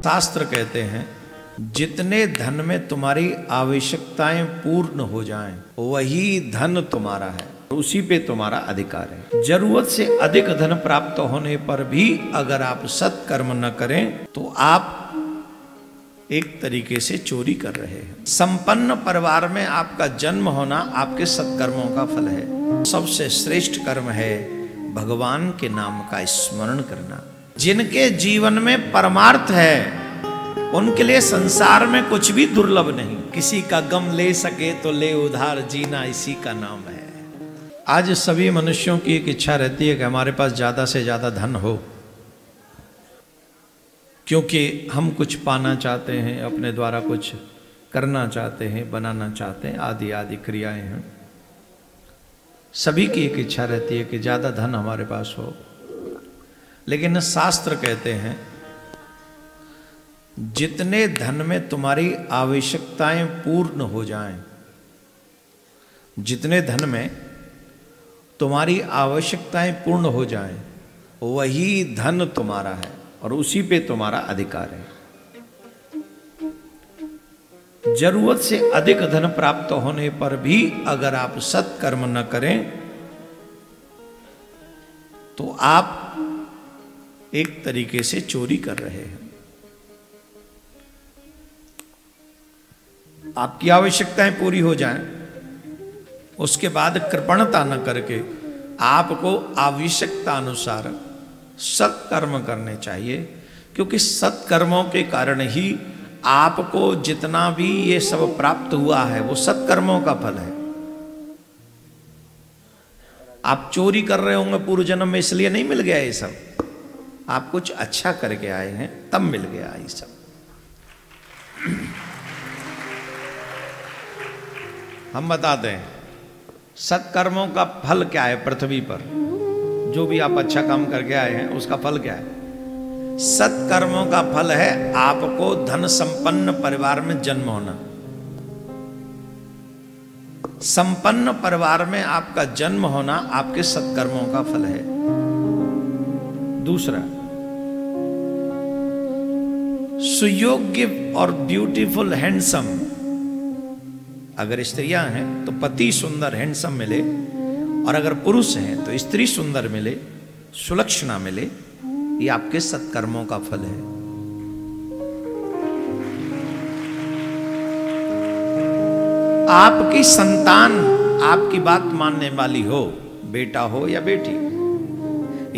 शास्त्र कहते हैं जितने धन में तुम्हारी आवश्यकताएं पूर्ण हो जाएं, वही धन तुम्हारा है, उसी पे तुम्हारा अधिकार है। जरूरत से अधिक धन प्राप्त होने पर भी अगर आप सत्कर्म न करें तो आप एक तरीके से चोरी कर रहे हैं। संपन्न परिवार में आपका जन्म होना आपके सत्कर्मों का फल है। सबसे श्रेष्ठ कर्म है भगवान के नाम का स्मरण करना। जिनके जीवन में परमार्थ है उनके लिए संसार में कुछ भी दुर्लभ नहीं। किसी का गम ले सके तो ले उधार, जीना इसी का नाम है। आज सभी मनुष्यों की एक इच्छा रहती है कि हमारे पास ज्यादा से ज्यादा धन हो, क्योंकि हम कुछ पाना चाहते हैं, अपने द्वारा कुछ करना चाहते हैं, बनाना चाहते हैं, आदि आदि क्रियाएं हैं। सभी की एक इच्छा रहती है कि ज्यादा धन हमारे पास हो। लेकिन शास्त्र कहते हैं जितने धन में तुम्हारी आवश्यकताएं पूर्ण हो जाएं, जितने धन में तुम्हारी आवश्यकताएं पूर्ण हो जाएं, वही धन तुम्हारा है और उसी पे तुम्हारा अधिकार है। जरूरत से अधिक धन प्राप्त होने पर भी अगर आप सत्कर्म न करें तो आप एक तरीके से चोरी कर रहे हैं। आपकी आवश्यकताएं पूरी हो जाएं, उसके बाद कृपणता न करके आपको आवश्यकता अनुसार सत्कर्म करने चाहिए, क्योंकि सत्कर्मों के कारण ही आपको जितना भी ये सब प्राप्त हुआ है वो सत्कर्मों का फल है। आप चोरी कर रहे होंगे पूर्व जन्म में, इसलिए नहीं मिल गया ये सब। आप कुछ अच्छा करके आए हैं तब मिल गया ये सब। हम बताते हैं सत्कर्मों का फल क्या है पृथ्वी पर। जो भी आप अच्छा काम करके आए हैं उसका फल क्या है? सत्कर्मों का फल है आपको धन संपन्न परिवार में जन्म होना। संपन्न परिवार में आपका जन्म होना आपके सत्कर्मों का फल है। दूसरा, सुयोग्य और ब्यूटीफुल हैंडसम, अगर स्त्रियां हैं तो पति सुंदर हैंडसम मिले, और अगर पुरुष हैं तो स्त्री सुंदर मिले, सुलक्षणा मिले, ये आपके सत्कर्मों का फल है। आपकी संतान आपकी बात मानने वाली हो, बेटा हो या बेटी,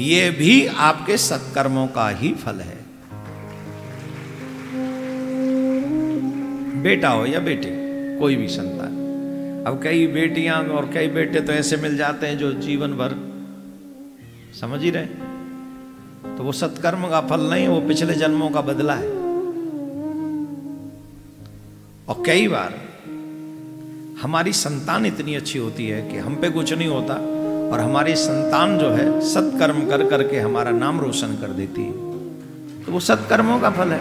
ये भी आपके सत्कर्मों का ही फल है। बेटा हो या बेटी, कोई भी संतान। अब कई बेटियां और कई बेटे तो ऐसे मिल जाते हैं जो जीवन भर, समझ ही रहे, तो वो सत्कर्म का फल नहीं, वो पिछले जन्मों का बदला है। और कई बार हमारी संतान इतनी अच्छी होती है कि हम पे कुछ नहीं होता, और हमारी संतान जो है सत्कर्म कर करके हमारा नाम रोशन कर देती है, तो वो सत्कर्मों का फल है।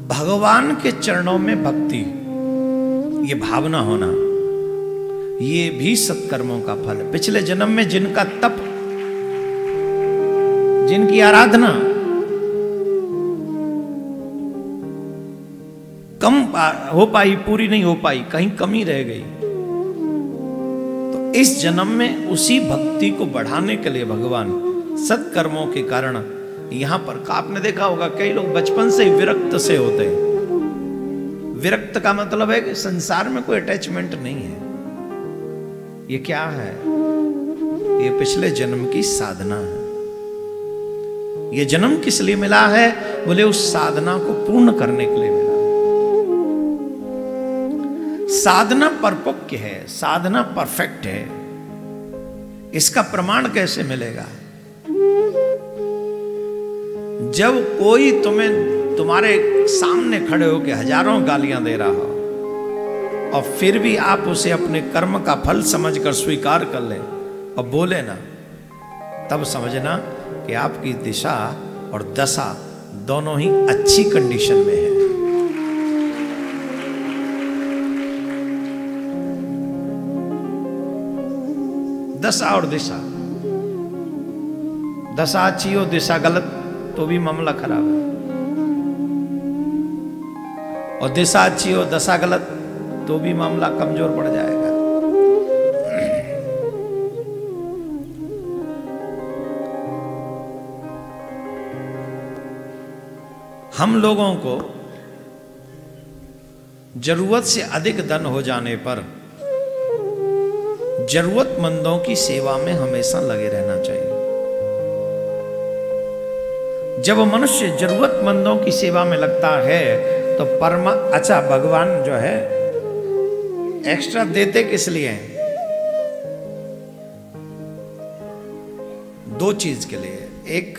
भगवान के चरणों में भक्ति, ये भावना होना, ये भी सत्कर्मों का फल है। पिछले जन्म में जिनका तप, जिनकी आराधना कम हो पाई, पूरी नहीं हो पाई, कहीं कमी रह गई, तो इस जन्म में उसी भक्ति को बढ़ाने के लिए भगवान सत्कर्मों के कारण यहां पर, आपने देखा होगा कई लोग बचपन से ही विरक्त से होते हैं। विरक्त का मतलब है कि संसार में कोई अटैचमेंट नहीं है। ये क्या है? ये पिछले जन्म की साधना है। ये जन्म किस लिए मिला है? बोले उस साधना को पूर्ण करने के लिए मिला। साधना परिपक्व है, साधना परफेक्ट है। इसका प्रमाण कैसे मिलेगा? जब कोई तुम्हारे सामने खड़े होकर हजारों गालियां दे रहा हो और फिर भी आप उसे अपने कर्म का फल समझकर स्वीकार कर ले और बोले ना, तब समझना कि आपकी दिशा और दशा दोनों ही अच्छी कंडीशन में है। दशा और दिशा, दशा अच्छी हो दिशा गलत, तो भी मामला खराब है, और दिशा अच्छी हो दशा गलत तो भी मामला कमजोर पड़ जाएगा। हम लोगों को जरूरत से अधिक धन हो जाने पर जरूरतमंदों की सेवा में हमेशा लगे रहना चाहिए। जब मनुष्य जरूरतमंदों की सेवा में लगता है तो अच्छा भगवान जो है एक्स्ट्रा देते किस लिए हैं? दो चीज के लिए। एक,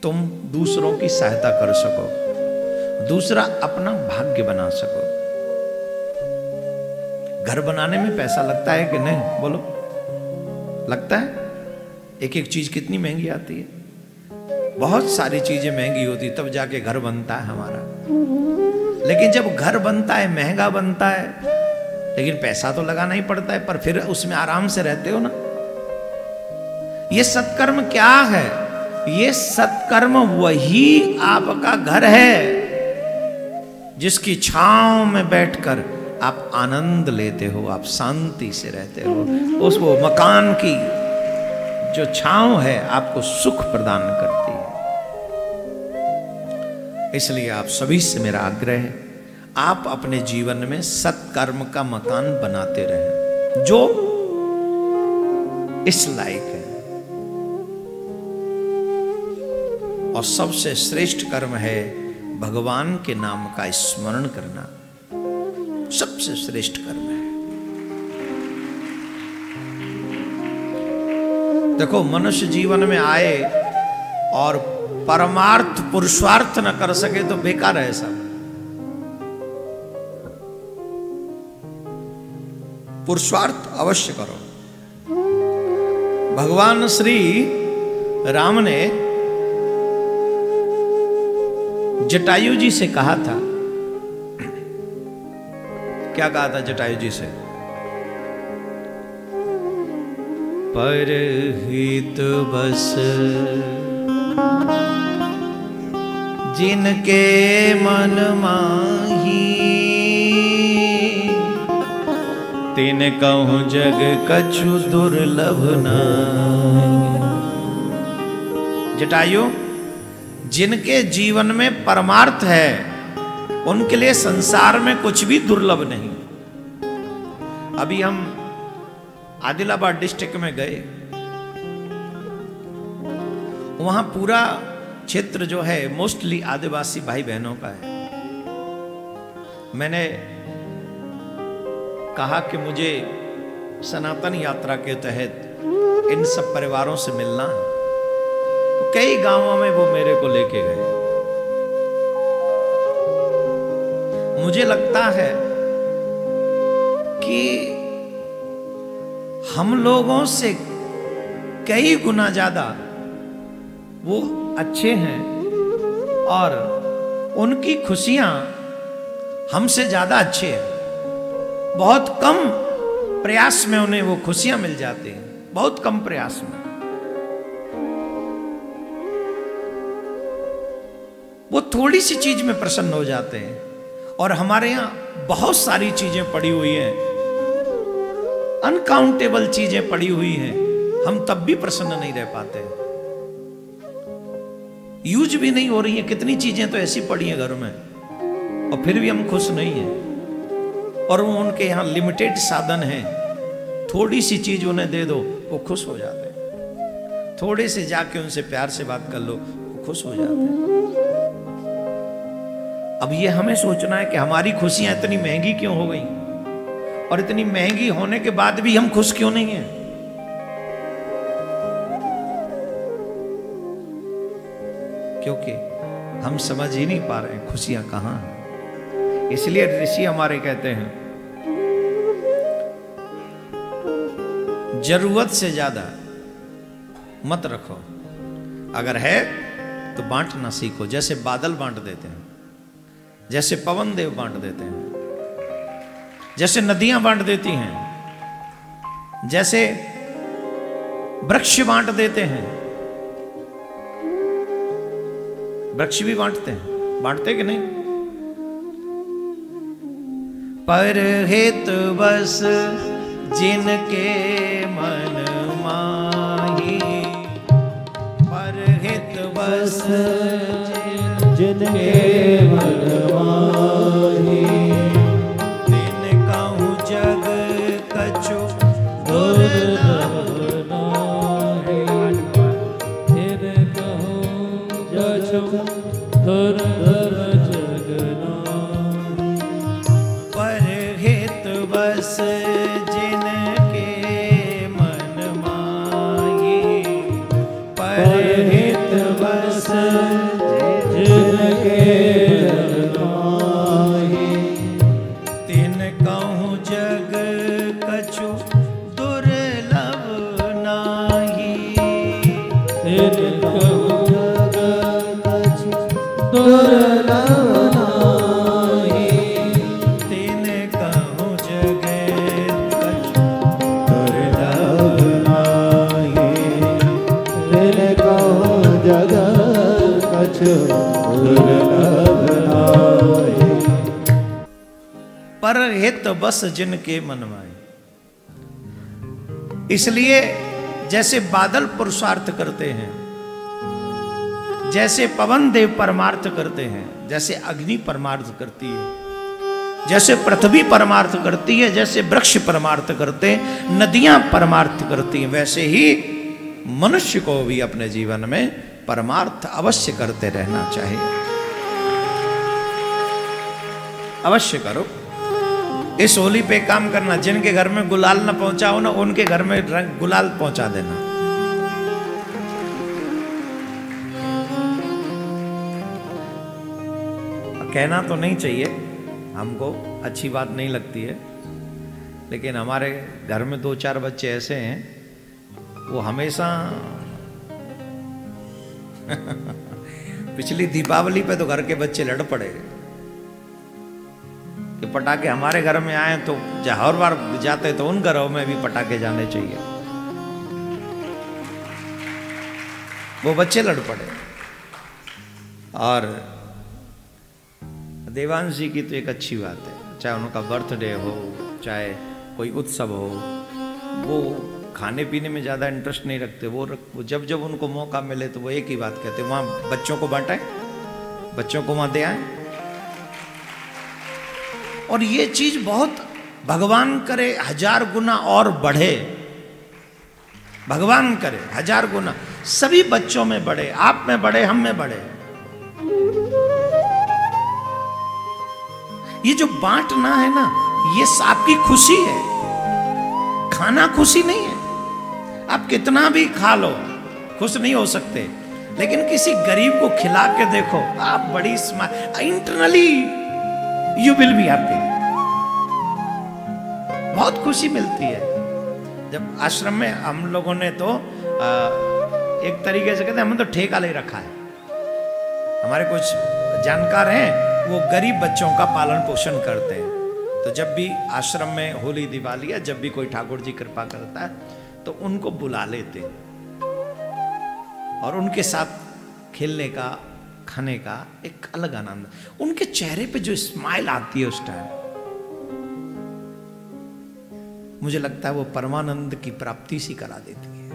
तुम दूसरों की सहायता कर सको, दूसरा अपना भाग्य बना सको। घर बनाने में पैसा लगता है कि नहीं, बोलो? लगता है। एक एक चीज कितनी महंगी आती है, बहुत सारी चीजें महंगी होती तब जाके घर बनता है हमारा। लेकिन जब घर बनता है महंगा बनता है, लेकिन पैसा तो लगाना ही पड़ता है, पर फिर उसमें आराम से रहते हो ना। ये सत्कर्म क्या है? ये सत्कर्म वही आपका घर है जिसकी छांव में बैठकर आप आनंद लेते हो, आप शांति से रहते हो। उस वो मकान की जो छांव है आपको सुख प्रदान करती है। इसलिए आप सभी से मेरा आग्रह है, आप अपने जीवन में सत्कर्म का मकान बनाते रहें जो इस लायक है। और सबसे श्रेष्ठ कर्म है भगवान के नाम का स्मरण करना, सबसे श्रेष्ठ कर्म है। देखो, मनुष्य जीवन में आए और परमार्थ पुरुषार्थ न कर सके तो बेकार है सब। पुरुषार्थ अवश्य करो। भगवान श्री राम ने जटायु जी से कहा था, क्या कहा था जटायु जी से? परहित बस जिनके मन माही, तिन कहूं जग कछु दुर्लभ नाहि। जटायु, जिनके जीवन में परमार्थ है उनके लिए संसार में कुछ भी दुर्लभ नहीं। अभी हम आदिलाबाद डिस्ट्रिक्ट में गए, वहां पूरा क्षेत्र जो है मोस्टली आदिवासी भाई बहनों का है। मैंने कहा कि मुझे सनातन यात्रा के तहत इन सब परिवारों से मिलना है, तो कई गांवों में वो मेरे को लेके गए। मुझे लगता है कि हम लोगों से कई गुना ज्यादा वो अच्छे हैं और उनकी खुशियां हमसे ज्यादा अच्छे हैं। बहुत कम प्रयास में उन्हें वो खुशियां मिल जाती हैं, बहुत कम प्रयास में। वो थोड़ी सी चीज में प्रसन्न हो जाते हैं, और हमारे यहां बहुत सारी चीजें पड़ी हुई हैं, अनकाउंटेबल चीजें पड़ी हुई हैं, हम तब भी प्रसन्न नहीं रह पाते, यूज भी नहीं हो रही है। कितनी चीजें तो ऐसी पड़ी हैं घर में और फिर भी हम खुश नहीं हैं। और वो उनके यहाँ लिमिटेड साधन हैं, थोड़ी सी चीज उन्हें दे दो वो खुश हो जाते हैं, थोड़े से जाके उनसे प्यार से बात कर लो वो खुश हो जाते हैं। अब ये हमें सोचना है कि हमारी खुशियां इतनी महंगी क्यों हो गई, और इतनी महंगी होने के बाद भी हम खुश क्यों नहीं हैं? क्योंकि हम समझ ही नहीं पा रहे हैं खुशियां कहां हैं। इसलिए ऋषि हमारे कहते हैं, जरूरत से ज्यादा मत रखो, अगर है तो बांटना सीखो। जैसे बादल बांट देते हैं, जैसे पवन देव बांट देते हैं, जैसे नदियां बांट देती हैं, जैसे वृक्ष बांट देते हैं, वृक्ष भी बांटते हैं, बांटते कि नहीं? पर हित बस जिनके मन माही, पर हित बस जिनके मन माही, तिन कहूँ जग कछु दुर्लभ नाहि, तिन कहूँ कछु दुर्लभ जग नाहि, पर हित बस जिनके मन माही, पर हित बस जिनके माही, तिन कहूँ जग कछु दुर्लभ नाहि, तिन कहूँ जग कछु दुर्लभ नाहि, तिन कहूँ जग कछु दुर्लभ नाहि, तिन कहूँ जग कछु दुर्लभ नाहि, पर हित बस जिनके मन माही। इसलिए जैसे बादल पुरुषार्थ करते हैं, जैसे पवन देव परमार्थ करते हैं, जैसे अग्नि परमार्थ करती है, जैसे पृथ्वी परमार्थ करती है, जैसे वृक्ष परमार्थ करते हैं, नदियां परमार्थ करती हैं, वैसे ही मनुष्य को भी अपने जीवन में परमार्थ अवश्य करते रहना चाहिए। अवश्य करो। इस होली पे काम करना, जिनके घर में गुलाल न पहुंचाओ ना, उनके घर में रंग गुलाल पहुंचा देना। कहना तो नहीं चाहिए, हमको अच्छी बात नहीं लगती है, लेकिन हमारे घर में 2-4 बच्चे ऐसे हैं, वो हमेशा पिछली दीपावली पे तो घर के बच्चे लड़ पड़े कि पटाखे हमारे घर में आए, तो हर बार जाते तो उन घरों में भी पटाखे जाने चाहिए। वो बच्चे लड़ पड़े। और देवांश जी की तो एक अच्छी बात है, चाहे उनका बर्थडे हो, चाहे कोई उत्सव हो, वो खाने पीने में ज़्यादा इंटरेस्ट नहीं रखते। वो जब जब उनको मौका मिले तो वो एक ही बात कहते, वहाँ बच्चों को बांटाएं, बच्चों को वहाँ दे आएं। और ये चीज बहुत, भगवान करे 1000 गुना और बढ़े, भगवान करे 1000 गुना सभी बच्चों में बढ़े, आप में बढ़े, हम में बढ़े। ये जो बांटना है ना, ये आपकी खुशी है, खाना खुशी नहीं है। आप कितना भी खा लो खुश नहीं हो सकते, लेकिन किसी गरीब को खिला के देखो, आप बड़ी smile, internally you will be happy, बहुत खुशी मिलती है। जब आश्रम में हम लोगों ने तो एक तरीके से कहते हैं, हमने तो ठेका ले रखा है। हमारे कुछ जानकार हैं, वो गरीब बच्चों का पालन पोषण करते हैं। तो जब भी आश्रम में होली दिवाली या जब भी कोई ठाकुर जी कृपा करता है तो उनको बुला लेते और उनके साथ खेलने का, खाने का एक अलग आनंद। उनके चेहरे पे जो स्माइल आती है उस टाइम, मुझे लगता है वो परमानंद की प्राप्ति सी करा देती है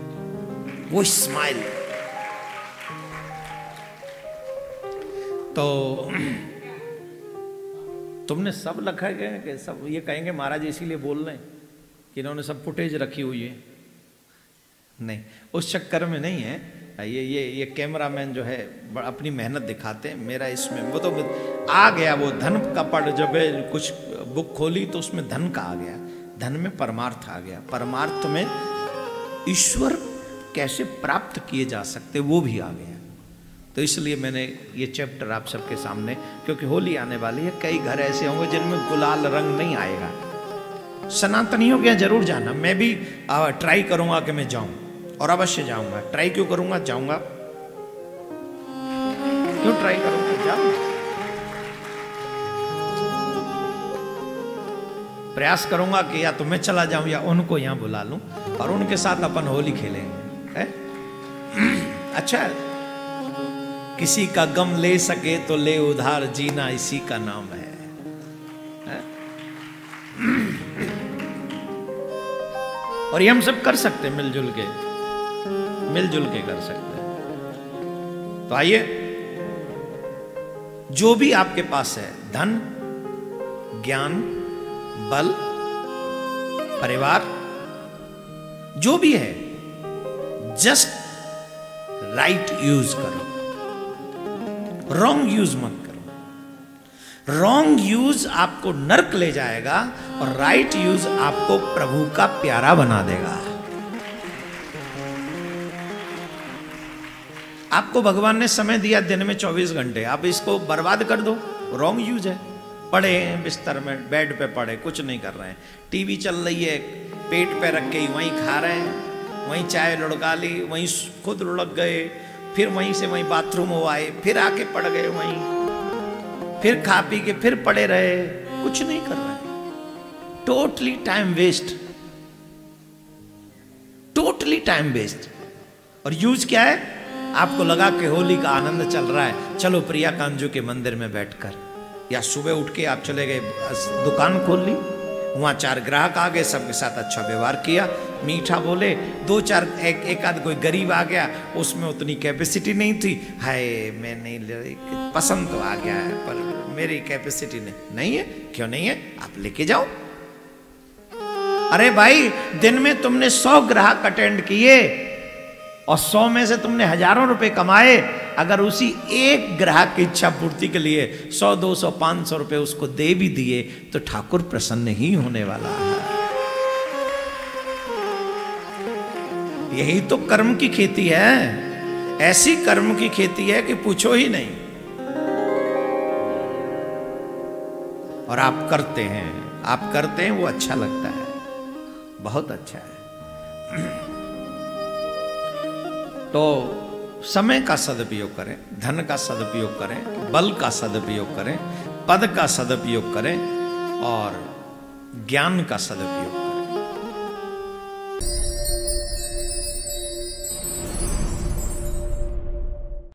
वो स्माइल। तो तुमने सब लिखा है कि सब ये कहेंगे महाराज इसीलिए बोल रहे हैं कि इन्होंने सब फुटेज रखी हुई है? नहीं, उस चक्कर में नहीं है। ये कैमरामैन जो है अपनी मेहनत दिखाते हैं। मेरा इसमें वो तो आ गया, वो धन का पढ़, जब कुछ बुक खोली तो उसमें धन का आ गया, धन में परमार्थ आ गया, परमार्थ में ईश्वर कैसे प्राप्त किए जा सकते वो भी आ गया। तो इसलिए मैंने ये चैप्टर आप सबके सामने, क्योंकि होली आने वाली है, कई घर ऐसे होंगे जिनमें गुलाल रंग नहीं आएगा। सनातनियों के यहाँ जरूर जाना, मैं भी ट्राई करूंगा कि मैं जाऊं, और अवश्य जाऊंगा। ट्राई क्यों करूंगा, जाऊंगा। क्यों ट्राई करूंगा, जाऊंगा। प्रयास करूंगा कि या तो मैं चला जाऊं या उनको यहां बुला लूं और उनके साथ अपन होली खेलेंगे। अच्छा है? किसी का गम ले सके तो ले उधार, जीना इसी का नाम है। और ये हम सब कर सकते हैं, मिलजुल के कर सकते हैं। तो आइए, जो भी आपके पास है, धन, ज्ञान, बल, परिवार, जो भी है, जस्ट राइट यूज करो, रॉन्ग यूज मत करो। रॉन्ग यूज आपको नर्क ले जाएगा और राइट यूज आपको प्रभु का प्यारा बना देगा। आपको भगवान ने समय दिया दिन में 24 घंटे, आप इसको बर्बाद कर दो, रॉन्ग यूज है। पड़े हैं बिस्तर में, बेड पे पड़े, कुछ नहीं कर रहे हैं, टीवी चल रही है, पेट पे रख के वहीं खा रहे हैं, वहीं चाय लुढ़का ली, वहीं खुद लुढ़क गए, फिर वहीं से वहीं बाथरूम हो आए, फिर आके पड़ गए वहीं, फिर खा पी के फिर पड़े रहे, कुछ नहीं कर रहे। Totally time waste, totally time waste. और यूज क्या है? आपको लगा कि होली का आनंद चल रहा है, चलो प्रिया कांजू के मंदिर में बैठकर, या सुबह उठ के आप चले गए, दुकान खोल ली, वहाँ 4 ग्राहक आ गए, सबके साथ अच्छा व्यवहार किया, मीठा बोले, 2-4 एक आध कोई गरीब आ गया, उसमें उतनी कैपेसिटी नहीं थी, हाय मैं नहीं ले, पसंद तो आ गया है पर मेरी कैपेसिटी नहीं है। क्यों नहीं है? आप लेके जाओ। अरे भाई, दिन में तुमने 100 ग्राहक अटेंड किए और 100 में से तुमने हजारों रुपए कमाए, अगर उसी एक ग्राहक की इच्छा पूर्ति के लिए 100, 200, 500 रुपए उसको दे भी दिए तो ठाकुर प्रसन्न ही होने वाला है। यही तो कर्म की खेती है, ऐसी कर्म की खेती है कि पूछो ही नहीं। और आप करते हैं, वो अच्छा लगता है, बहुत अच्छा है। तो समय का सदुपयोग करें, धन का सदुपयोग करें, बल का सदुपयोग करें, पद का सदुपयोग करें और ज्ञान का सदुपयोग करें।